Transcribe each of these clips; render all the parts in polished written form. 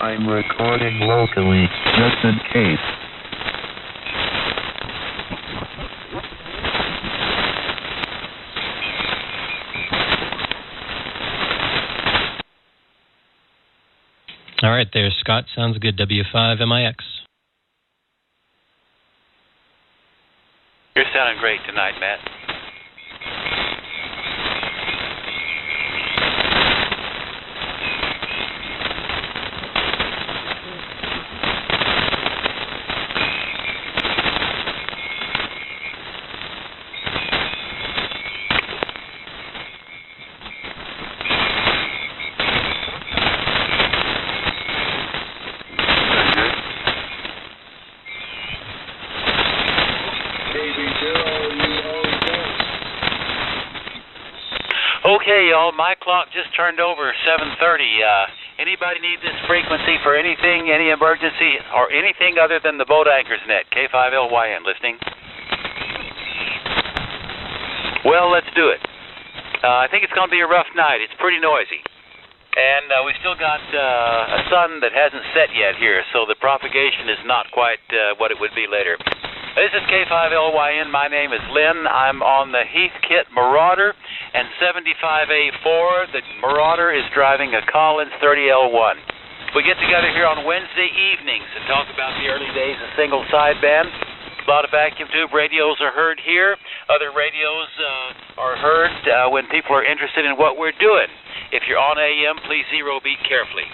I'm recording locally, just in case. All right there, Scott. Sounds good. W5MIX. You're sounding great tonight, Matt. Okay, y'all, my clock just turned over 7:30. Anybody need this frequency for anything, any emergency, or anything other than the boat anchors net? K5LYN, listening? Well, let's do it. I think it's going to be a rough night. It's pretty noisy. And we still got a sun that hasn't set yet here, so the propagation is not quite what it would be later. This is K5LYN. My name is Lynn. I'm on the Heathkit Marauder and 75A4. The Marauder is driving a Collins 30L1. We get together here on Wednesday evenings and talk about the early days of single sideband. A lot of vacuum tube radios are heard here. Other radios are heard when people are interested in what we're doing. If you're on AM, please zero beat carefully.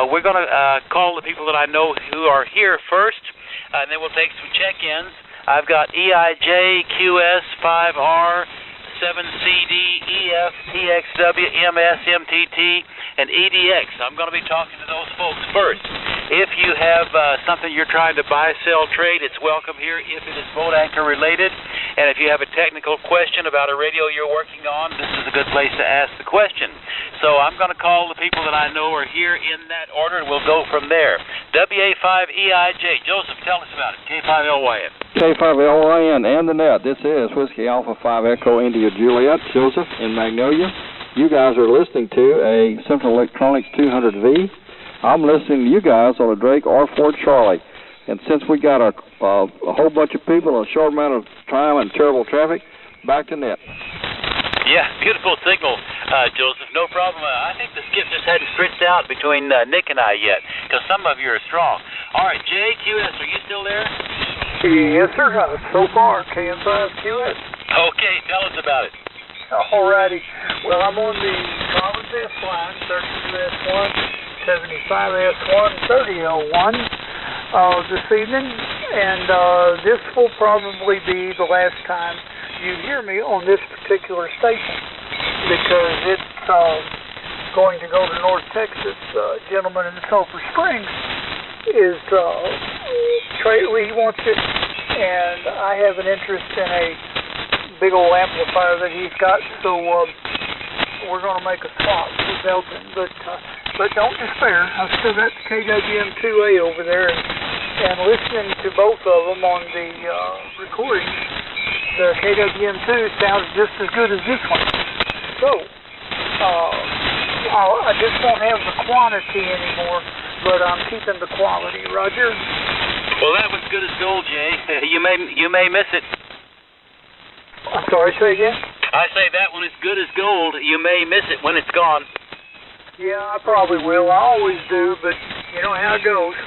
We're going to call the people that I know who are here first. And then we'll take some check-ins. I've got EIJ, QS, 5R, 7CD, EF, TXW, MS, MTT, and EDX. I'm going to be talking to those folks first. If you have something you're trying to buy, sell, trade, it's welcome here if it is boat anchor related. And if you have a technical question about a radio you're working on, this is a good place to ask the question. So I'm going to call the people that I know are here in that order, and we'll go from there. WA5EIJ. Joseph, tell us about it. K5LYN. K5LYN and the net. This is Whiskey Alpha 5 Echo India Juliet. Joseph in Magnolia. You guys are listening to a Central Electronics 200V. I'm listening to you guys on a Drake R4 Charlie. And since we got a whole bunch of people in a short amount of time and terrible traffic, back to net. Yeah, beautiful signal, Joseph. No problem. I think the skip just hadn't stretched out between Nick and I yet, because some of you are strong. All right, JQS, are you still there? Yes, sir. So far, KM5QS. Okay, tell us about it. All righty. Well, I'm on the Collins S line, 32S1, 75S1, 30L1 this evening, and this will probably be the last time you hear me on this particular station, because it's going to go to North Texas. Gentleman in Sulphur Springs is he wants it, and I have an interest in a big old amplifier that he's got, so we're going to make a swap with Belton, but don't despair. I've still got the KWM2A over there, and listening to both of them on the recording, the KWM2 sounds just as good as this one. So, I just won't have the quantity anymore, but I'm keeping the quality. Roger? Well, that one's good as gold, Jay. You may miss it. I'm sorry, say again? I say that one is good as gold. You may miss it when it's gone. Yeah, I probably will. I always do, but you know how it goes.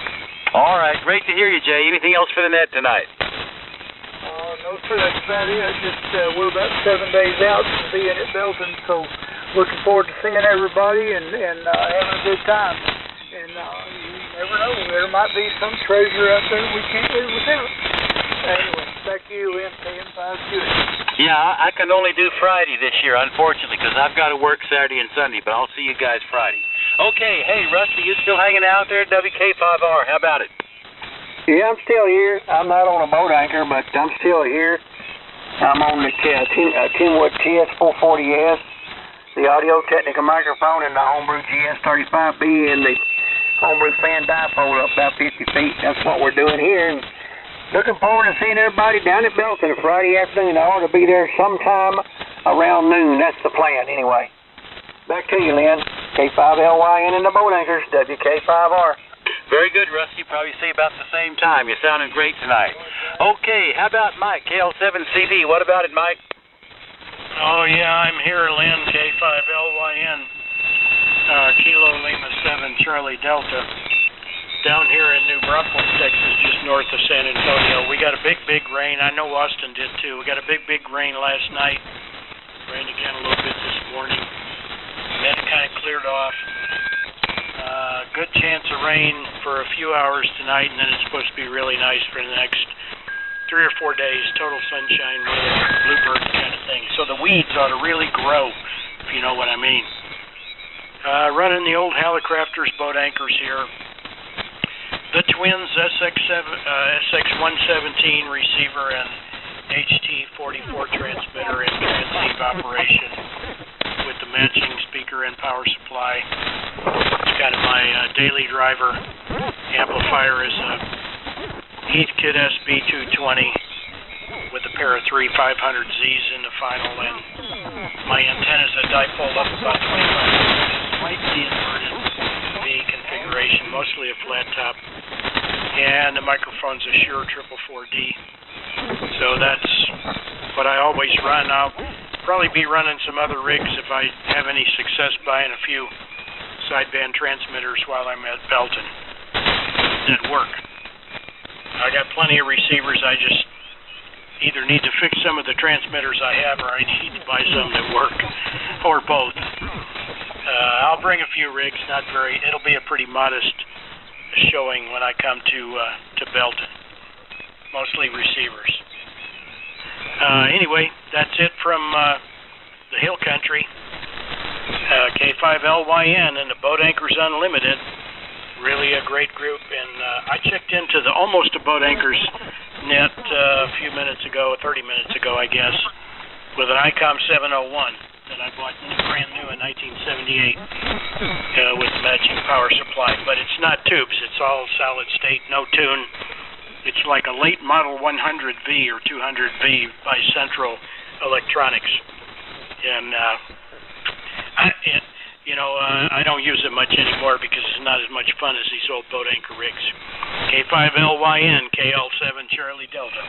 All right, great to hear you, Jay. Anything else for the net tonight? No, sir, that's about it. Just we're about 7 days out from being at Belton, so looking forward to seeing everybody and having a good time. And you never know, there might be some treasure out there we can't live without. Anyway, back to you, MKM5Q. Yeah, I can only do Friday this year, unfortunately, because I've got to work Saturday and Sunday, but I'll see you guys Friday. Okay, hey, Rusty, you still hanging out there? WK5R, how about it? Yeah, I'm still here. I'm not on a boat anchor, but I'm still here. I'm on the Kenwood TS440S, the Audio Technica microphone, and the Homebrew GS35B, and the Homebrew fan dipole up about 50 feet. That's what we're doing here. And looking forward to seeing everybody down at Belton Friday afternoon. I ought to be there sometime around noon. That's the plan, anyway. Back to you, Lynn. K5LYN in the boat anchors, WK5R. Very good, Rusty. Probably say about the same time. You're sounding great tonight. Okay, how about Mike, KL7CD? What about it, Mike? Oh, yeah, I'm here, Lynn, K5LYN, Kilo Lima 7, Charlie Delta, down here in New Braunfels, Texas, just north of San Antonio. We got a big rain. I know Austin did, too. We got a big rain last night. Rained again a little bit this morning. Then it kind of cleared off. Good chance of rain for a few hours tonight, and then it's supposed to be really nice for the next 3 or 4 days. Total sunshine, weather, bluebird kind of thing. So the weeds ought to really grow, if you know what I mean. Running the old Hallicrafters boat anchors here. The Twins SX117 receiver and HT44 transmitter in transceive operation with the matching speaker and power supply. It's kind of my daily driver. Amplifier is a Heathkit SB220 with a pair of 3 500Zs in the final, and my antenna is a dipole up about 25, slightly inverted V configuration, mostly a flat top, and the microphone's a Shure 444D. So that's what I always run. I'll probably be running some other rigs if I have any success buying a few sideband transmitters while I'm at Belton that work. I got plenty of receivers. I just either need to fix some of the transmitters I have, or I need to buy some that work, or both. I'll bring a few rigs. It'll be a pretty modest showing when I come to Belton. Mostly receivers. Anyway, that's it from the Hill Country. K5LYN and the Boat Anchors Unlimited. Really a great group, and I checked into the Almost a Boat Anchors net a few minutes ago, 30 minutes ago, I guess, with an ICOM 701 that I bought brand new in 1978 with matching power supply. But it's not tubes; it's all solid state, no tune. It's like a late model 100V or 200V by Central Electronics, and I don't use it much anymore because it's not as much fun as these old boat anchor rigs. K5LYN, KL7 Charlie Delta.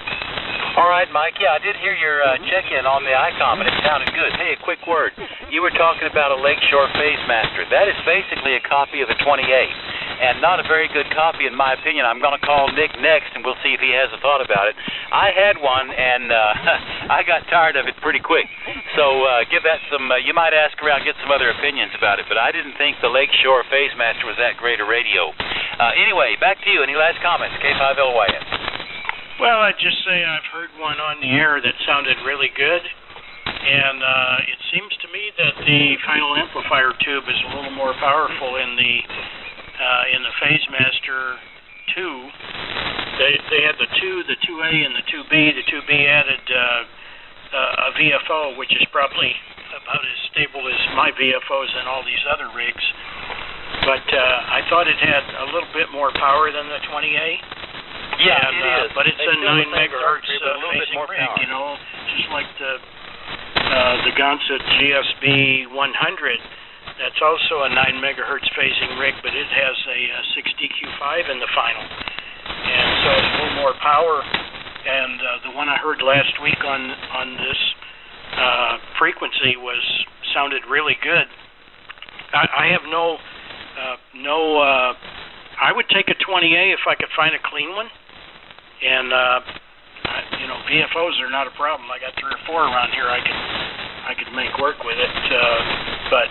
All right, Mike. Yeah, I did hear your check-in on the ICOM, and it sounded good. Hey, a quick word. You were talking about a Lakeshore Phase Master. That is basically a copy of the 28, and not a very good copy in my opinion. I'm going to call Nick next, and we'll see if he has a thought about it. I had one, and I got tired of it pretty quick. So give that some, you might ask around, get some other opinions about it, but I didn't think the Lakeshore Phase Master was that great a radio. Anyway, back to you. Any last comments? K5LYN. Well, I'd just say I've heard one on the air that sounded really good, and it seems to me that the final amplifier tube is a little more powerful in the Phase Master 2. They had the 2, the 2A, and the 2B. The 2B added a VFO, which is probably about as stable as my VFOs and all these other rigs. But I thought it had a little bit more power than the 20A. Yeah, it is. But it's a 9 megahertz phasing rig, you know, just like the Gonset GSB 100. That's also a 9 megahertz phasing rig, but it has a 6DQ5 in the final, and so it's a little more power. And the one I heard last week on this frequency sounded really good. I have I would take a 20A if I could find a clean one, and VFOs are not a problem. I got 3 or 4 around here I could make work with it, but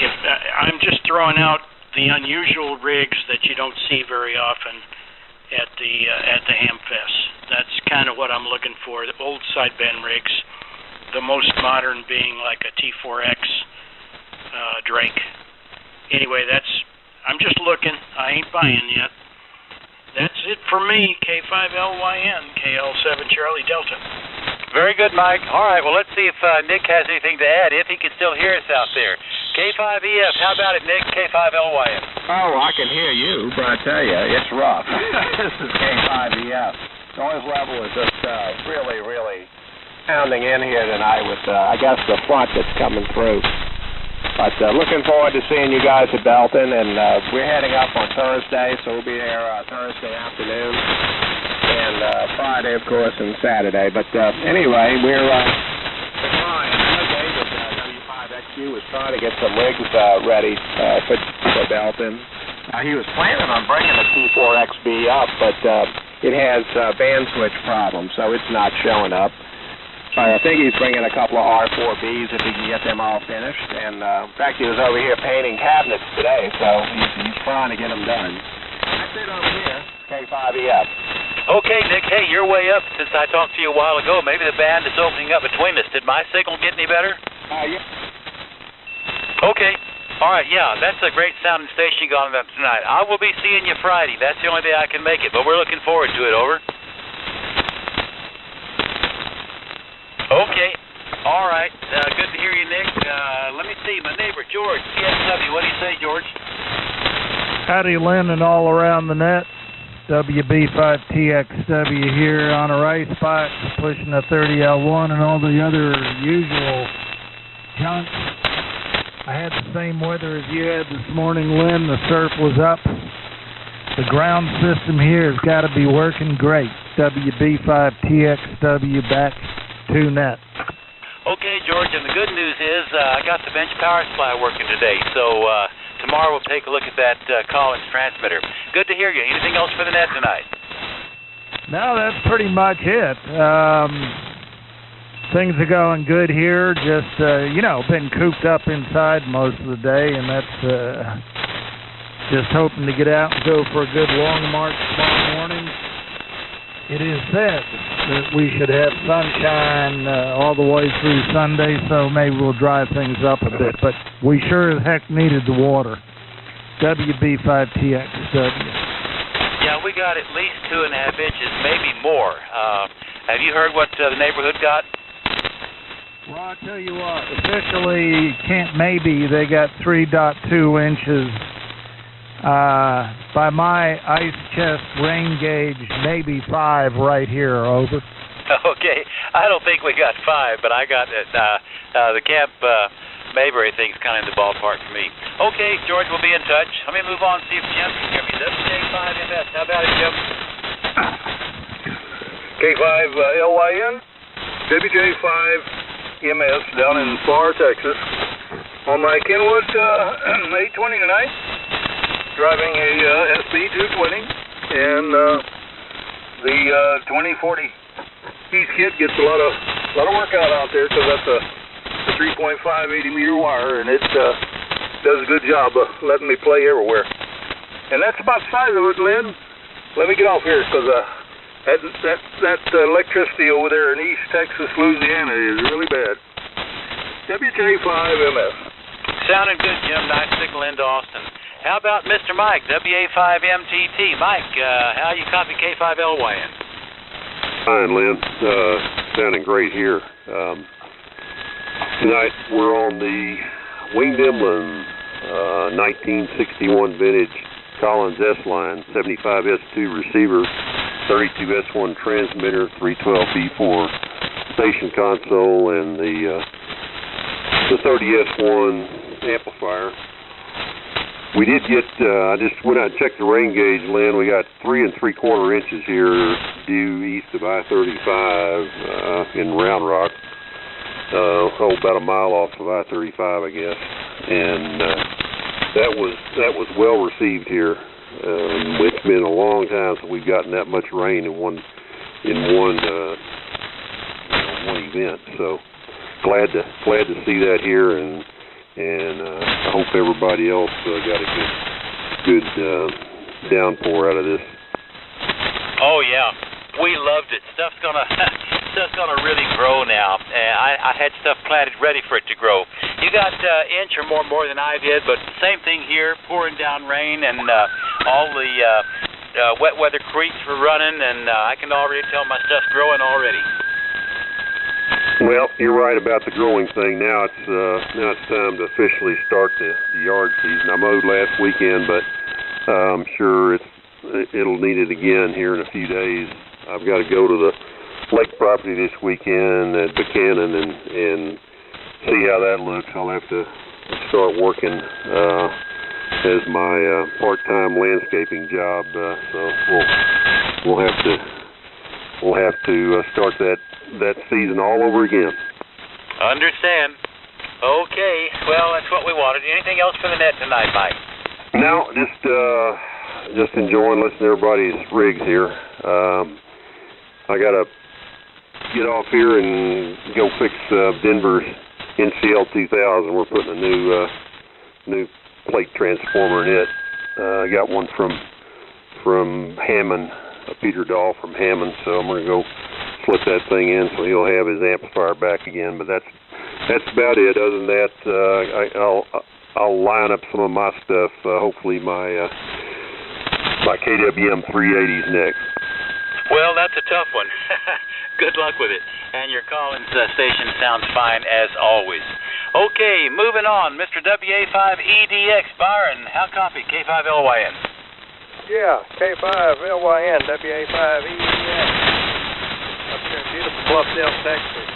if I'm just throwing out the unusual rigs that you don't see very often at the Hamfest. That's kind of what I'm looking for. The old sideband rigs, the most modern being like a T4X Drake. Anyway, I'm just looking. I ain't buying yet. That's it for me, K5LYN, KL7 Charlie Delta. Very good, Mike. All right, well, let's see if Nick has anything to add, if he can still hear us out there. K5EF, how about it, Nick? K5LYN. Oh, I can hear you, but I tell you, it's rough. This is K5EF. Noise level is just really, really pounding in here tonight with, I guess, the front that's coming through. But looking forward to seeing you guys at Belton, and we're heading up on Thursday, so we'll be there Thursday afternoon, and Friday, of course, and Saturday. But anyway, we're trying. David, W5XQ was trying to get some rigs ready for Belton. He was planning on bringing the T4XB up, but it has band switch problems, so it's not showing up. I think he's bringing a couple of R4Bs if he can get them all finished. And in fact, he was over here painting cabinets today, so he's trying to get them done. That's it over here, K5EF. Okay, Nick. Hey, you're way up since I talked to you a while ago. Maybe the band is opening up between us. Did my signal get any better? Yeah. Okay. All right, yeah, that's a great sounding station you got on tonight. I will be seeing you Friday. That's the only day I can make it, but we're looking forward to it. Over. Okay. All right. Good to hear you, Nick. Let me see. My neighbor, George, CSW. What do you say, George? Howdy, Lynn, and all around the net. WB5TXW here on a race spot, pushing a 30L1 and all the other usual junk. I had the same weather as you had this morning, Lynn. The surf was up. The ground system here has got to be working great. WB5TXW back to net. Okay, George, and the good news is I got the bench power supply working today, so tomorrow we'll take a look at that Collins transmitter. Good to hear you. Anything else for the net tonight? No, that's pretty much it. Things are going good here. Just, been cooped up inside most of the day, and that's just hoping to get out and go for a good long march tomorrow morning. It is said that we should have sunshine all the way through Sunday, so maybe we'll dry things up a bit. But we sure as heck needed the water. WB5TXW. Yeah, we got at least 2.5 inches, maybe more. Have you heard what the neighborhood got? Well, I'll tell you what, officially, they got 3.2 inches. By my ice chest rain gauge, maybe 5 right here, over. Okay, I don't think we got 5, but I got the Camp Mayberry thing's kind of in the ballpark for me. Okay, George, we'll be in touch. Let me move on and see if Jim can hear me. WJ5MS, how about it, Jim? K5LYN, WJ5MS down in Florida, Texas. On my Kenwood 820 tonight, driving a SB220, and the 2040 East kit gets a lot of workout out there because that's a 3.5 80-meter wire, and it does a good job of letting me play everywhere. And that's about the size of it, Lynn. Let me get off here because that electricity over there in East Texas, Louisiana is really bad. WJ5MS. Sounding good, Jim. Nice signal into Austin. How about Mr. Mike, WA5MTT? Mike, how you copy K5LYN? Fine, Lynn. Sounding great here. Tonight we're on the Winged Emblem 1961 vintage Collins S-Line, 75S2 receiver, 32S1 transmitter, 312B4 station console, and the 30S1 amplifier. We did get, I just went out and checked the rain gauge, Lynn. We got 3 3/4 inches here due east of I-35 in Round Rock. About a mile off of I-35, I guess. And that was well received here. It's been a long time since we've gotten that much rain in one event. So glad to see that here, and I hope everybody else got a good downpour out of this. Oh yeah, we loved it. Stuff's gonna really grow now. I had stuff planted ready for it to grow. You got inch or more than I did, but same thing here, pouring down rain, and all the wet weather creeks were running, and I can already tell my stuff's growing already. Well, you're right about the growing thing. Now it's time to officially start the yard season. I mowed last weekend, but I'm sure it'll need it again here in a few days. I've got to go to the lake property this weekend at Buchanan and see how that looks. I'll have to start working as my part-time landscaping job. So we'll have to start that season all over again. Understand. Okay. Well, that's what we wanted. Anything else for the net tonight, Mike? No, just enjoying listening to everybody's rigs here. I gotta get off here and go fix Denver's NCL 2000. We're putting a new plate transformer in it. I got one from Hammond, Peter Dahl from Hammond, so I'm gonna go flip that thing in so he'll have his amplifier back again. But that's about it. Other than that, I'll line up some of my stuff. Hopefully my KWM 380s next. Well, that's a tough one. Good luck with it. And your Collins station sounds fine as always. Okay, moving on. Mr. WA5EDX, Byron, how copy? K5LYN. Yeah, K5LYN, WA5EDX. Up here in beautiful Bluffdale, Texas.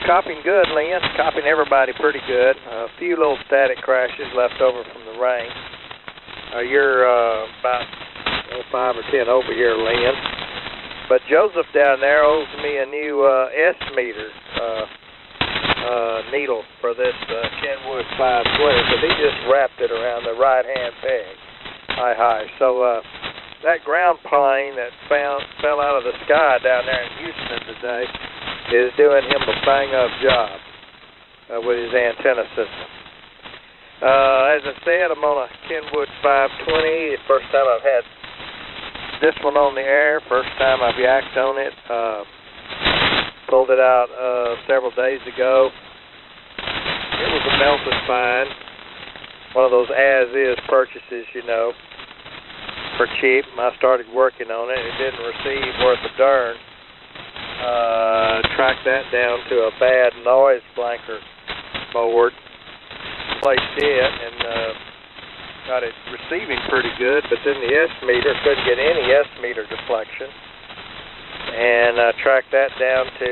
Copying good, Lynn. Copying everybody pretty good. A few little static crashes left over from the rain. You're about 5 or 10 over here, Lynn. But Joseph down there owes me a new S-meter needle for this Kenwood 520, because he just wrapped it around the right-hand peg. Hi. So that ground plane that fell out of the sky down there in Houston today is doing him a bang-up job with his antenna system. As I said, I'm on a Kenwood 520. First time I've had this one on the air. First time I've yacked on it. Pulled it out several days ago. It was a melted fine. One of those as-is purchases, for cheap. I started working on it. It didn't receive worth a darn. Tracked that down to a bad noise blanker board. Placed it and got it receiving pretty good, but then the S-meter couldn't get any S-meter deflection. And tracked that down to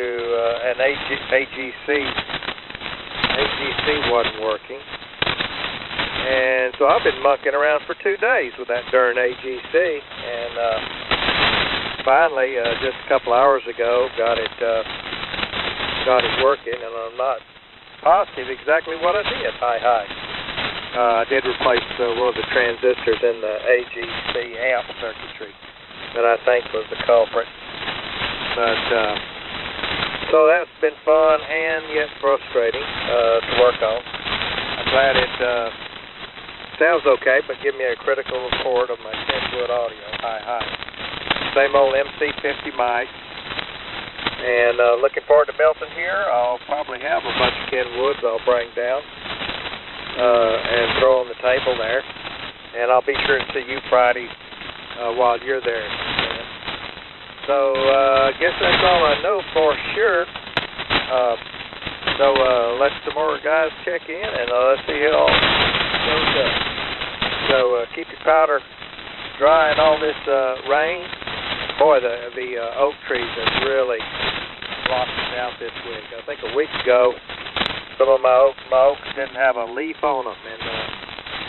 an AGC. AGC wasn't working. And so I've been mucking around for 2 days with that darn AGC. And finally, just a couple hours ago, got it working, and I'm not positive exactly what I did. Hi. I did replace one of the transistors in the AGC amp circuitry that I think was the culprit. But so that's been fun and yet frustrating to work on. I'm glad it sounds okay, but give me a critical report of my Kenwood audio. Hi. Same old MC50 mic. And looking forward to melting here. I'll probably have a bunch of Kenwoods I'll bring down and throw on the table there. And I'll be sure to see you Friday while you're there. So I guess that's all I know for sure. So let some more guys check in and let's see how it goes up. So keep your powder dry in all this rain. Boy, the oak trees have really blossomed out this week. I think a week ago, some of my oaks didn't have a leaf on them, and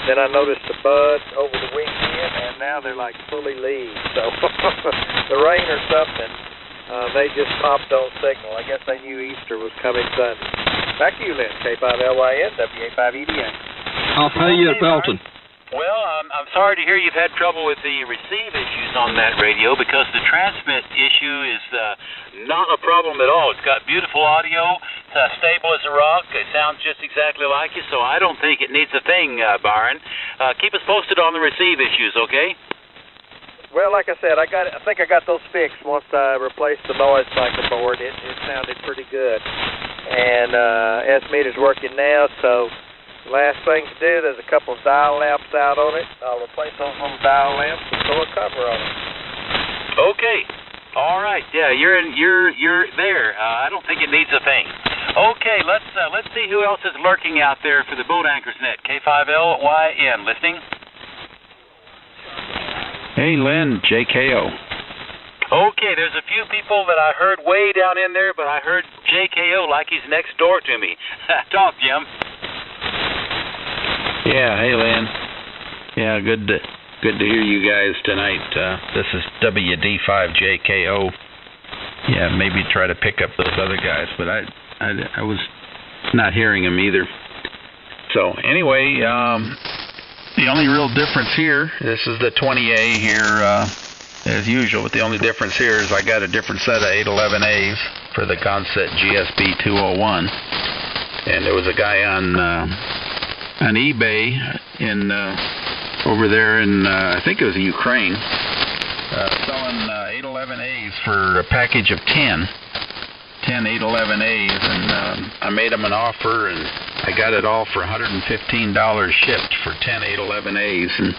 then I noticed the buds over the weekend, and now they're like fully leaves. So the rain or something, they just popped on signal. I guess they knew Easter was coming Sunday. Back to you, Lynn. K5LYN, WA5EDX. I'll pay you at Belton. Well, I'm sorry to hear you've had trouble with the receive issues on that radio, because the transmit issue is not a problem at all. It's got beautiful audio. It's stable as a rock. It sounds just exactly like you, so I don't think it needs a thing, Byron. Keep us posted on the receive issues, okay? Well, like I said, I think I got those fixed once I replaced the noise blanker board. It sounded pretty good. And S-meter's working now, so last thing to do, there's a couple of dial lamps out on it. I'll replace those little dial lamps and throw a cover on it. Okay. All right. Yeah, you're there. I don't think it needs a thing. Okay, let's see who else is lurking out there for the Boat Anchors Net. K5LYN, listening. Hey, Lynn, JKO. Okay, there's a few people that I heard way down in there, but I heard JKO like he's next door to me. Talk, Jim. Yeah, hey, Lynn. Yeah, good to hear you guys tonight. This is WD5JKO. Yeah, maybe try to pick up those other guys, but I was not hearing them either. So anyway, the only real difference here, this is the 20A here, as usual, but the only difference here is I got a different set of 811As for the Gonset GSB 201, and there was a guy on eBay in over there in I think it was Ukraine, selling 811As for a package of 10 811As, and I made him an offer, and I got it all for $115 shipped for 10 811As, and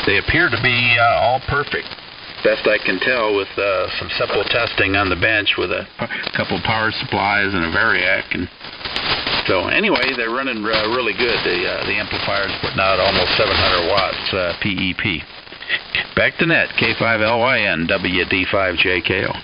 they appear to be all perfect. Best I can tell with some simple testing on the bench with a couple power supplies and a Variac, and so anyway, they're running really good. The amplifier's putting out almost 700 watts PEP. Back to net, K5LYN, WD5JKO.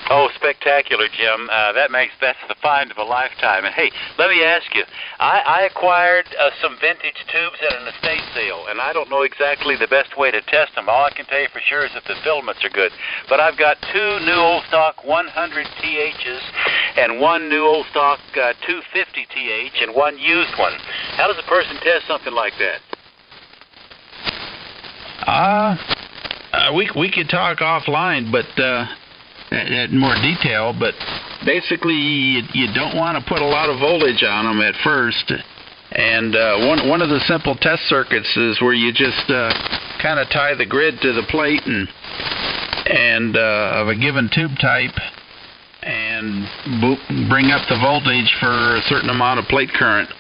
Oh, spectacular, Jim. That's the find of a lifetime. And hey, let me ask you, I acquired some vintage tubes at an estate sale, and I don't know exactly the best way to test them. All I can tell you for sure is if the filaments are good. But I've got 2 new old stock 100 THs and 1 new old stock 250 TH and 1 used one. How does a person test something like that? We could talk offline, but in more detail, but basically you don't want to put a lot of voltage on them at first, and one of the simple test circuits is where you just kind of tie the grid to the plate and of a given tube type and bring up the voltage for a certain amount of plate current,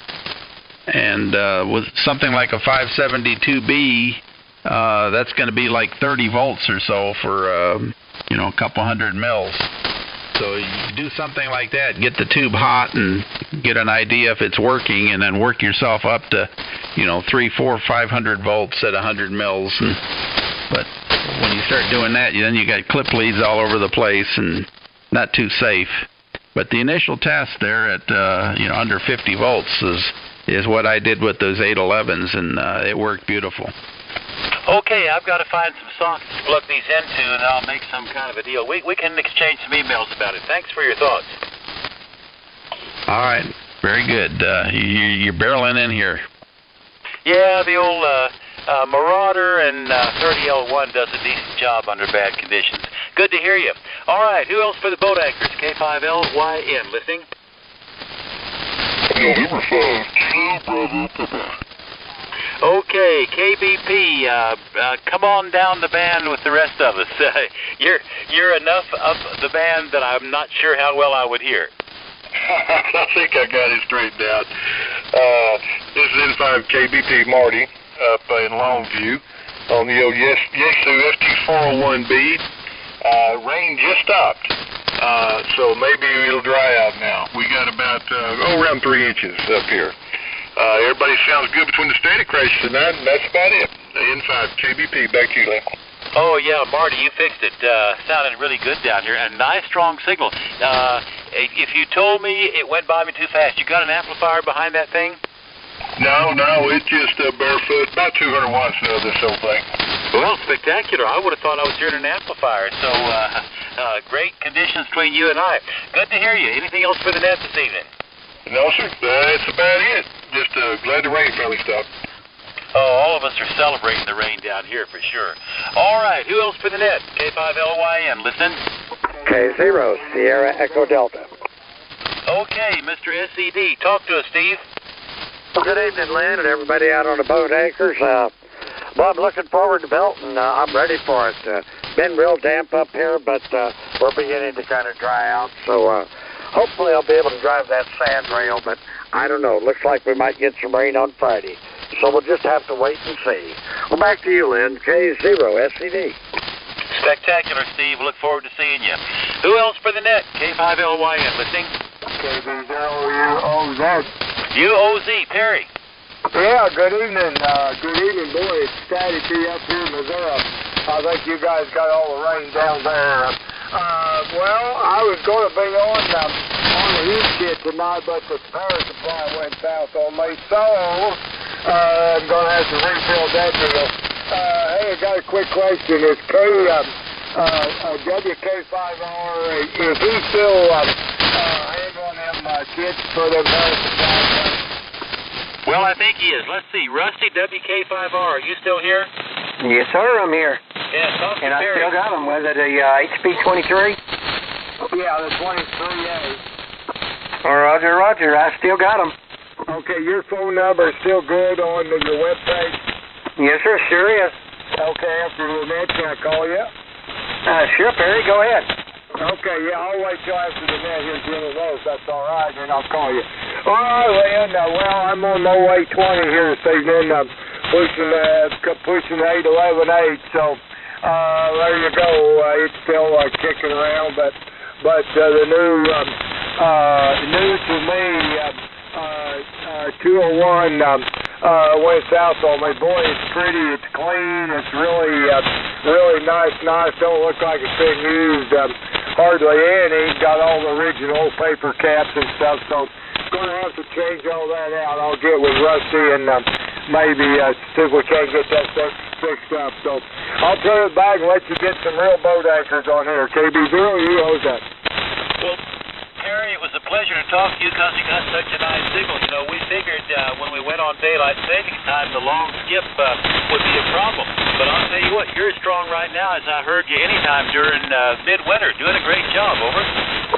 and with something like a 572B, that's going to be like 30 volts or so for a couple hundred mils. So you do something like that, get the tube hot and get an idea if it's working, and then work yourself up to 300, 400, 500 volts at 100 mils. But when you start doing that, then you got clip leads all over the place and not too safe. But the initial test there at under 50 volts is what I did with those 811s, and it worked beautiful. Okay, I've got to find some sockets to plug these into, and I'll make some kind of a deal. We can exchange some emails about it. Thanks for your thoughts. All right, very good. You're barreling in here. Yeah, the old Marauder and 30L1 does a decent job under bad conditions. Good to hear you. All right, who else for the boat anchors? K5LYN, listening? Okay, KBP, come on down the band with the rest of us. You're enough up the band that I'm not sure how well I would hear. I think I got it straightened out. This is N5 KBP Marty up in Longview on the old Yaesu FT401B. Rain just stopped, so maybe it'll dry out now. We got about around 3 inches up here. Everybody sounds good between the static crashes tonight, and that's about it. N5 KBP, back to you, Lynn. Oh, yeah, Marty, you fixed it. Sounded really good down here. A nice, strong signal. If you told me it went by me too fast, you got an amplifier behind that thing? No, it's just barefoot, about 200 watts of this whole thing. Well, spectacular. I would have thought I was hearing an amplifier. So, great conditions between you and I. Good to hear you. Anything else for the net this evening? No, sir. That's about it. Just glad the rain finally stopped. Oh, all of us are celebrating the rain down here for sure. All right, who else for the net? K5LYN, listen. K0, Sierra Echo Delta. Okay, Mr. SED, talk to us, Steve. Good evening, Lynn, and everybody out on the boat anchors. Well, I'm looking forward to Belton. I'm ready for it. Been real damp up here, but we're beginning to kind of dry out, so hopefully I'll be able to drive that sand rail, but I don't know. Looks like we might get some rain on Friday. So we'll just have to wait and see. Well, back to you, Lynn. K0, SCD. Spectacular, Steve. Look forward to seeing you. Who else for the net? K5LYN, listening. KBZUOZ. UOZ, Perry. Yeah, good evening. Good evening, boy. It's static up here in Missouri. I think you guys got all the rain down there. Well, I was going to be on the heat kit tonight, but the power supply went south on me. So I'm going to have to refill that deal. Hey, I got a quick question. Is WK5R, is he still handling them kits for them power supply? Well, I think he is. Let's see. Rusty, WK5R, are you still here? Yes, sir, I'm here. Yeah, talk to And I Perry. still got them. Was it a HP23? Yeah, the 23A. Roger, roger. I still got them. Okay, your phone number is still good on your webpage? Yes, sir, sure is. Okay, after the net, can I call you? Sure, Perry, go ahead. Okay, yeah, I'll wait till after the net here, Jimmy knows that's all right, and I'll call you. All right, Lynn, well, I'm on my way 20 here this evening. I'm pushing 811.8, so there you go. It's still kicking around, but the new to me 201 went south on me. Boy, it's pretty, it's clean, it's really nice. Don't look like it's been used hardly any. Got all the original paper caps and stuff, so going to have to change all that out. I'll get with Rusty and maybe see if we can't get that stuff fixed up. So I'll turn it back and let you get some real boat anchors on here. KB0, you hold that. Well, Perry, it was a pleasure to talk to you because you got such a nice signal. You know, we figured when we went on daylight savings time, the long skip would be a problem. But I'll tell you what, you're as strong right now as I heard you anytime during midwinter. Doing a great job, over.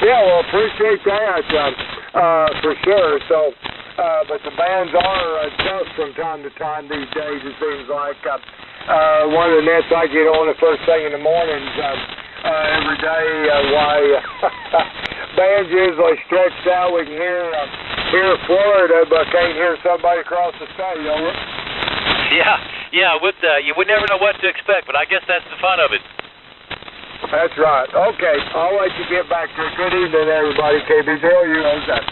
Yeah, well, appreciate that, for sure. So, but the bands are tough from time to time these days, it seems like. One of the nets I get on the first thing in the mornings every day, bands usually stretched out. We can hear Florida, but can't hear somebody across the state, over. Yeah, you would never know what to expect, but I guess that's the fun of it. That's right. Okay, I'll let you get back to it. Good evening, everybody. KB0, you know that.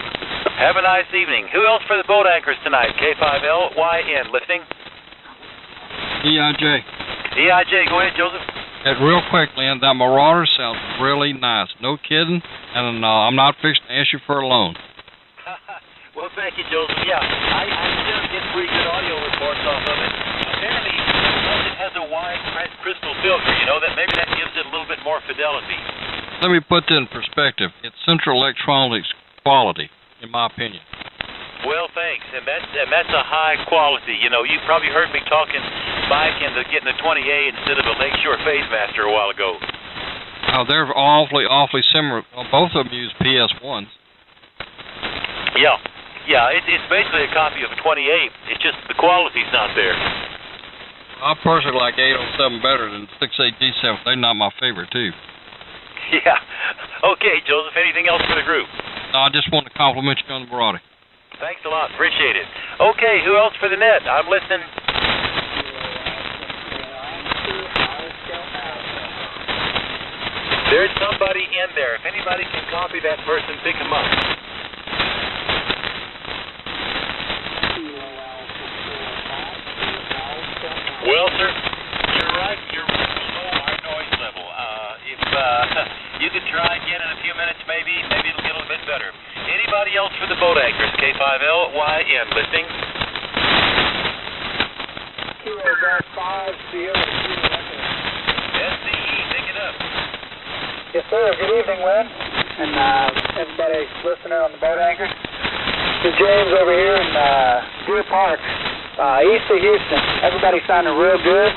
Have a nice evening. Who else for the boat anchors tonight? K5LYN, listening? EIJ. EIJ, go ahead, Joseph. Real quick, Lynn, that Marauder sounds really nice. No kidding. And I'm not fixing to ask you for a loan. Well, thank you, Joseph. Yeah, I still get pretty good audio reports off of it. Apparently, it has a wide crystal filter, you know, that maybe that gives it a little bit more fidelity. Let me put that in perspective. It's Central Electronics quality, in my opinion. Well, thanks, and that's a high quality. You know, you probably heard me talking Mike into getting a 20A instead of a Lakeshore Phasemaster a while ago. Oh, they're awfully similar. Well, both of them use PS1s. Yeah, it's basically a copy of a 28. It's just the quality's not there. I personally like 807 better than 68D7. They're not my favorite, too. Yeah. Okay, Joseph, anything else for the group? No, I just want to compliment you on the Marauder. Thanks a lot. Appreciate it. Okay, who else for the net? I'm listening. There's somebody in there. If anybody can copy that person, pick him up. Well, sir, you're right. You're below our noise level. If you could try again in a few minutes, maybe it'll get a little bit better. Anybody else for the boat anchors? K5LYN, listening. SCE, pick it up. Yes, sir. Good evening, Lynn, and everybody listening on the boat anchors. This is James over here in Deer Park, east of Houston. Everybody's sounding real good.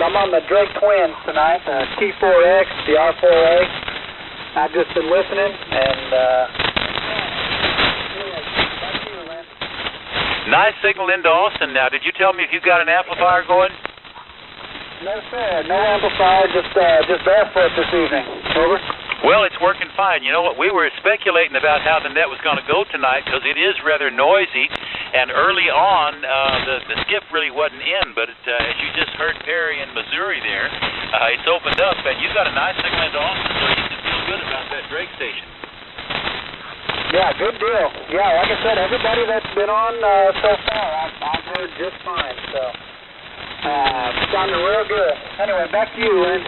I'm on the Drake Twins tonight, the T4X, the R4A. I've just been listening, and nice signal into Austin now. Did you tell me if you got an amplifier going? No, sir. No amplifier, just barefoot this evening. Over. Well, it's working fine. You know what? We were speculating about how the net was going to go tonight because it is rather noisy. And early on, the skip really wasn't in. But as you just heard Perry in Missouri there, it's opened up. And you got a nice signal into Austin, so you can feel good about that Drake station. Yeah, good deal. Yeah, like I said, everybody that's been on so far, I've heard just fine. So, sounding real good. Anyway, back to you, Lynn.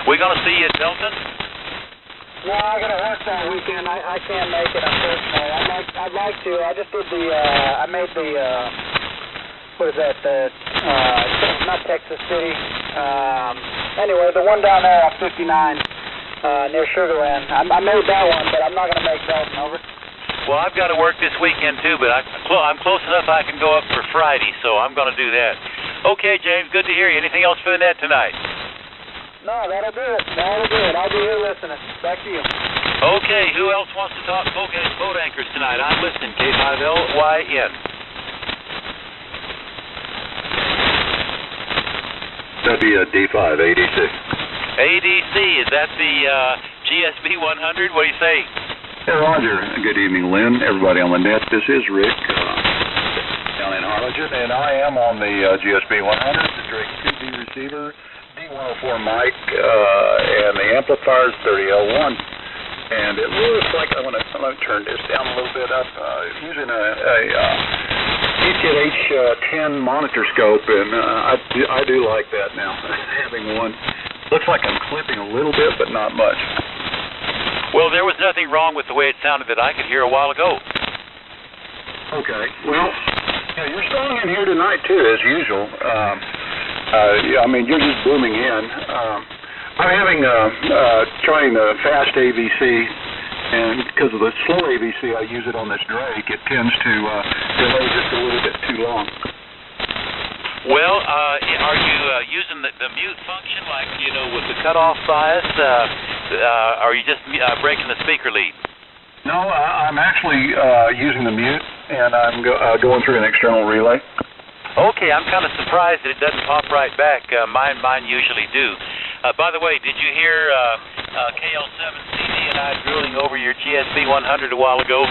We're going to see you at Delton? No, I got to work that weekend. I can't make it, unfortunately. I'd like to. I just did I made the, what is that, not Texas City. Anyway, the one down there off 59, near Sugar Land. I made that one, but I'm not going to make Belton, over. Well, I've got to work this weekend, too, but I'm close enough I can go up for Friday, so I'm going to do that. Okay, James, good to hear you. Anything else for the net tonight? No, that'll do it. I'll be here listening. Back to you. Okay, who else wants to talk boat anchors tonight? I'm listening, K5LYN. That'd be a D5, ADC. ADC, is that the GSB 100? What do you say? Hey, Roger. Good evening, Lynn. Everybody on the net. This is Rick down in Harlingen, and I am on the GSB 100, the Drake 2D receiver, D104 mic, and the amplifier is 30L1. And it looks like I'm going to turn this down a little bit up. Using a Heathkit H10 monitor scope, and I do like that now, having one. Looks like I'm clipping a little bit, but not much. Well, there was nothing wrong with the way it sounded that I could hear a while ago. Okay. Well, yeah, you're strong in here tonight, too, as usual. I mean, you're just booming in. I'm having trying the fast AVC, and because of the slow AVC, I use it on this Drake. It tends to delay just a little bit too long. Well, are you using the mute function, like, with the cutoff bias? Are you just breaking the speaker lead? No, I'm actually using the mute, and I'm going through an external relay. Okay, I'm kind of surprised that it doesn't pop right back. Mine usually do. By the way, did you hear KL7CD and I drilling over your GSB 100 a while ago?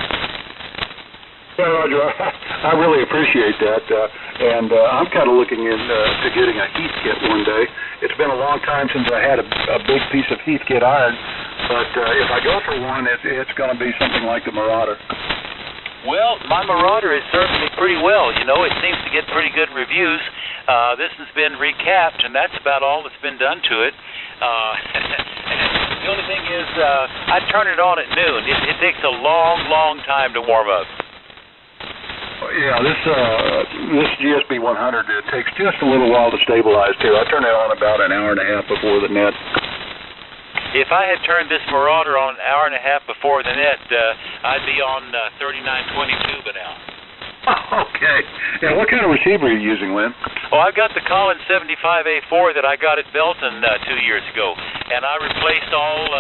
Yeah, Roger, I really appreciate that, and I'm kind of looking into getting a Heathkit one day. It's been a long time since I had a big piece of Heathkit iron, but if I go for one, it's going to be something like the Marauder. Well, my Marauder is certainly pretty well. It seems to get pretty good reviews. This has been recapped, and that's about all that's been done to it. The only thing is, I turn it on at noon. It takes a long, long time to warm up. Yeah, this GSB 100, it takes just a little while to stabilize, too. I turn it on about an hour and a half before the net. If I had turned this Marauder on an hour and a half before the net, I'd be on 3922 by now. Okay. Now, what kind of receiver are you using, Lynn? Oh, I've got the Collins 75A4 that I got at Belton 2 years ago, and I replaced all...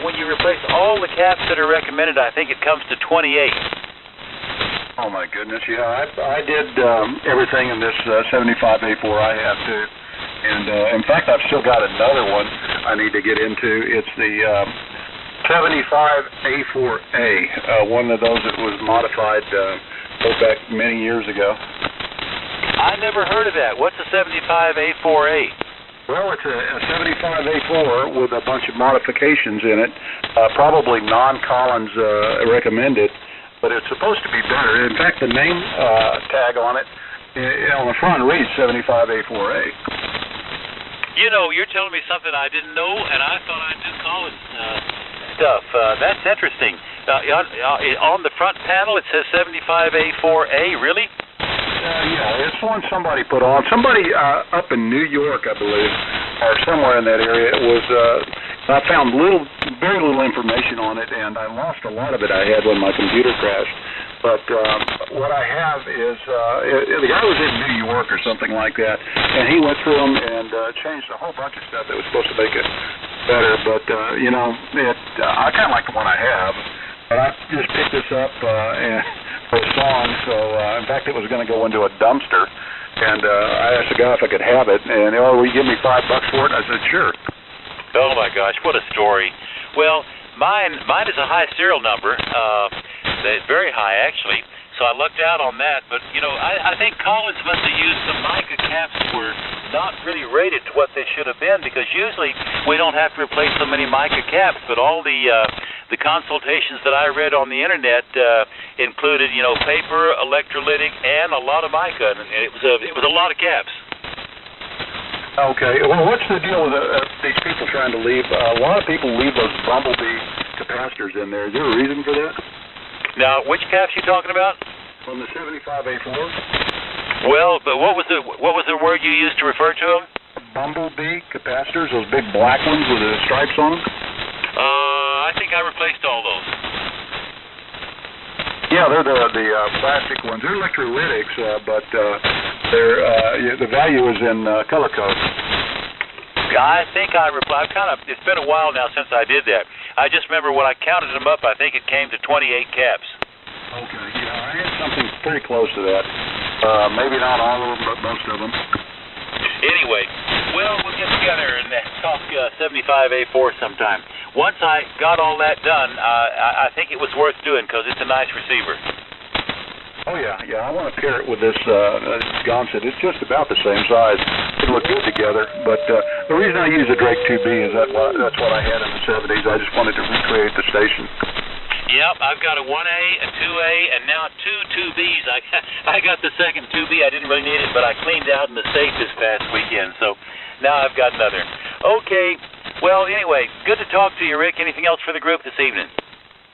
when you replace all the caps that are recommended, I think it comes to 28. Oh, my goodness, yeah. I did everything in this 75A4 I have, too. And, in fact, I've still got another one I need to get into. It's the 75A4A, one of those that was modified back many years ago. I never heard of that. What's a 75A4A? Well, it's a 75A4 with a bunch of modifications in it, probably non-Collins recommended. But it's supposed to be better. In fact, the name tag on it, on the front reads 75A4A. You're telling me something I didn't know, and I thought I knew Collins stuff. That's interesting. On the front panel, it says 75A4A. Really? Yeah, it's one somebody put on. Somebody up in New York, I believe, or somewhere in that area. It was. I found very little information on it, and I lost a lot of it I had when my computer crashed. But what I have is, the guy was in New York or something like that, and he went through them and changed a whole bunch of stuff that was supposed to make it better. But, I kind of like the one I have, but I just picked this up for a song, so in fact it was going to go into a dumpster, and I asked the guy if I could have it, and, will you give me $5 for it? I said, sure. Oh, my gosh, what a story. Well, mine is a high serial number, very high, actually, so I lucked out on that. But, I think Collins must have used some mica caps that were not really rated to what they should have been, because usually we don't have to replace so many mica caps, but all the consultations that I read on the Internet included, paper, electrolytic, and a lot of mica, and it was a lot of caps. Okay. Well, what's the deal with these people trying to leave? A lot of people leave those bumblebee capacitors in there. Is there a reason for that? Now, which caps you talking about? On the 75A4. Well, but what was the word you used to refer to them? Bumblebee capacitors, those big black ones with the stripes on them. I think I replaced all those. Yeah, they're the plastic ones. They're electrolytics, but the value is in color code. I think I replied. It's been a while now since I did that. I just remember when I counted them up, I think it came to 28 caps. Okay, yeah, I had something pretty close to that. Maybe not all of them, but most of them. Anyway, well, we'll get together and talk 75A4 sometime. Once I got all that done, I think it was worth doing because it's a nice receiver. Oh, yeah. I want to pair it with this Gonset. It's just about the same size. It look good together. But the reason I use a Drake 2B is that's what I had in the 70s. I just wanted to recreate the station. Yep, I've got a 1A, a 2A, and now two 2Bs. I got the second 2B. I didn't really need it, but I cleaned out in the safe this past weekend. So now I've got another. Okay. Well, anyway, good to talk to you, Rick. Anything else for the group this evening?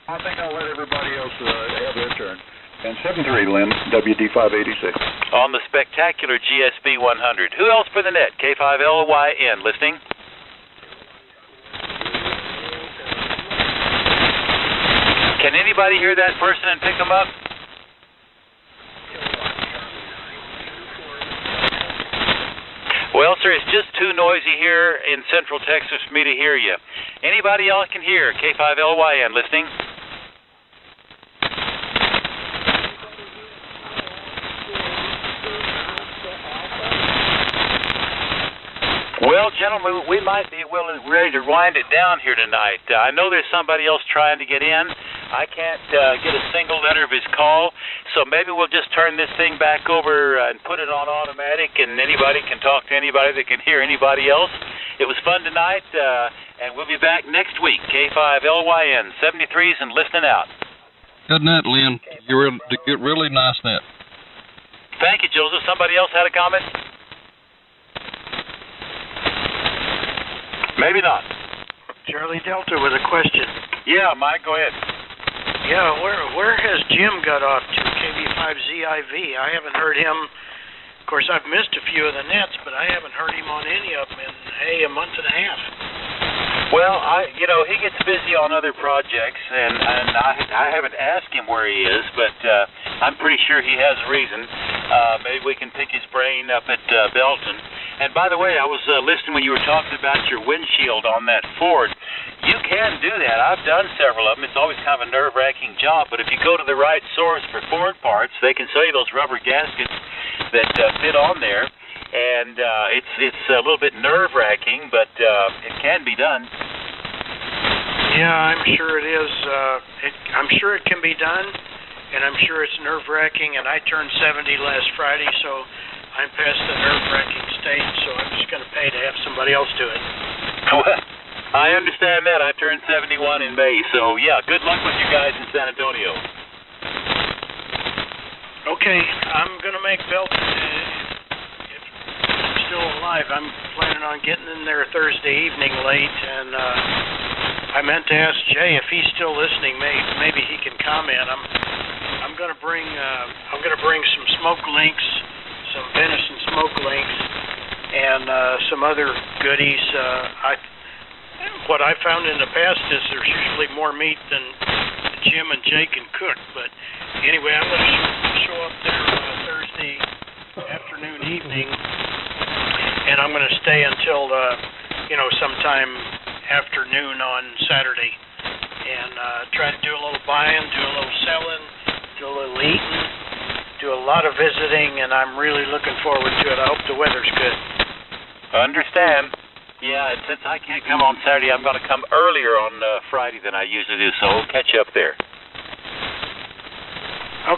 I think I'll let everybody else have their turn. And 7-3, Lynn, WD586. On the spectacular GSB 100. Who else for the net? K5LYN, listening? Can anybody hear that person and pick them up? Well, sir, it's just too noisy here in Central Texas for me to hear you. Anybody else can hear? K5LYN, listening? Well, gentlemen, we might be ready to wind it down here tonight. I know there's somebody else trying to get in. I can't get a single letter of his call, so maybe we'll just turn this thing back over and put it on automatic, and anybody can talk to anybody that can hear anybody else. It was fun tonight, and we'll be back next week. K5LYN, 73s and listening out. Good net, Lynn. You get really nice net. Thank you, Joseph. Somebody else had a comment? Maybe not. Charlie Delta with a question. Yeah, Mike, go ahead. Yeah, where has Jim got off to? KB5ZIV. I haven't heard him. Of course, I've missed a few of the nets, but I haven't heard him on any of them in a month and a half. Well, he gets busy on other projects, and I haven't asked him where he is, but I'm pretty sure he has a reason. Maybe we can pick his brain up at Belton. And by the way, I was listening when you were talking about your windshield on that Ford. You can do that. I've done several of them. It's always kind of a nerve-wracking job, but if you go to the right source for Ford parts, they can sell you those rubber gaskets that fit on there. And it's a little bit nerve-wracking, but it can be done. Yeah, I'm sure it is. I'm sure it can be done, and I'm sure it's nerve-wracking. And I turned 70 last Friday, so I'm past the nerve-wracking stage. So I'm just going to pay to have somebody else do it. I understand that. I turned 71 in May, so yeah. Good luck with you guys in San Antonio. Okay, I'm going to make Belton. Still alive. I'm planning on getting in there Thursday evening late, and I meant to ask Jay if he's still listening. Maybe he can comment. I'm going to bring some smoke links, some venison smoke links, and some other goodies. What I found in the past is there's usually more meat than Jim and Jay can cook. But anyway, I'm going to show up there Thursday afternoon, evening. And I'm going to stay until, sometime afternoon on Saturday, and try to do a little buying, do a little selling, do a little eating, do a lot of visiting, and I'm really looking forward to it. I hope the weather's good. Understand. Yeah, and since I can't come on Saturday, I'm going to come earlier on Friday than I usually do, so we'll catch you up there.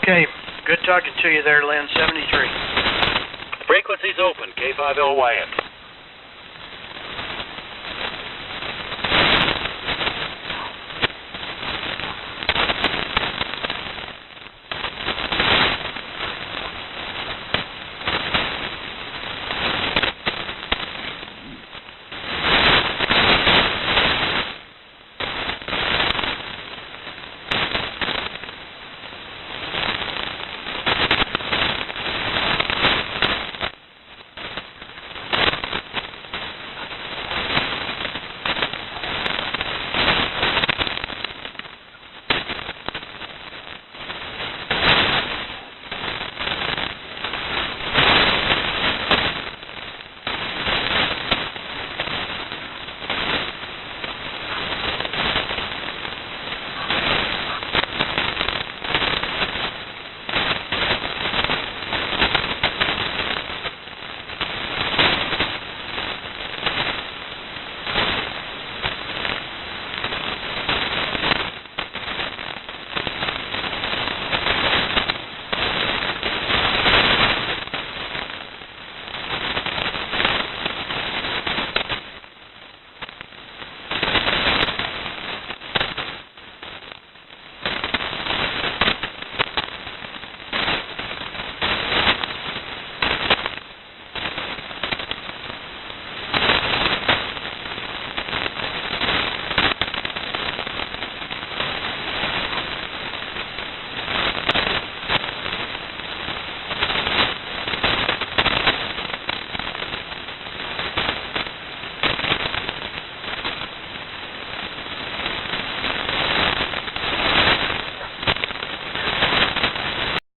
Okay. Good talking to you there, Lynn. 73. Frequencies open, K5LYN.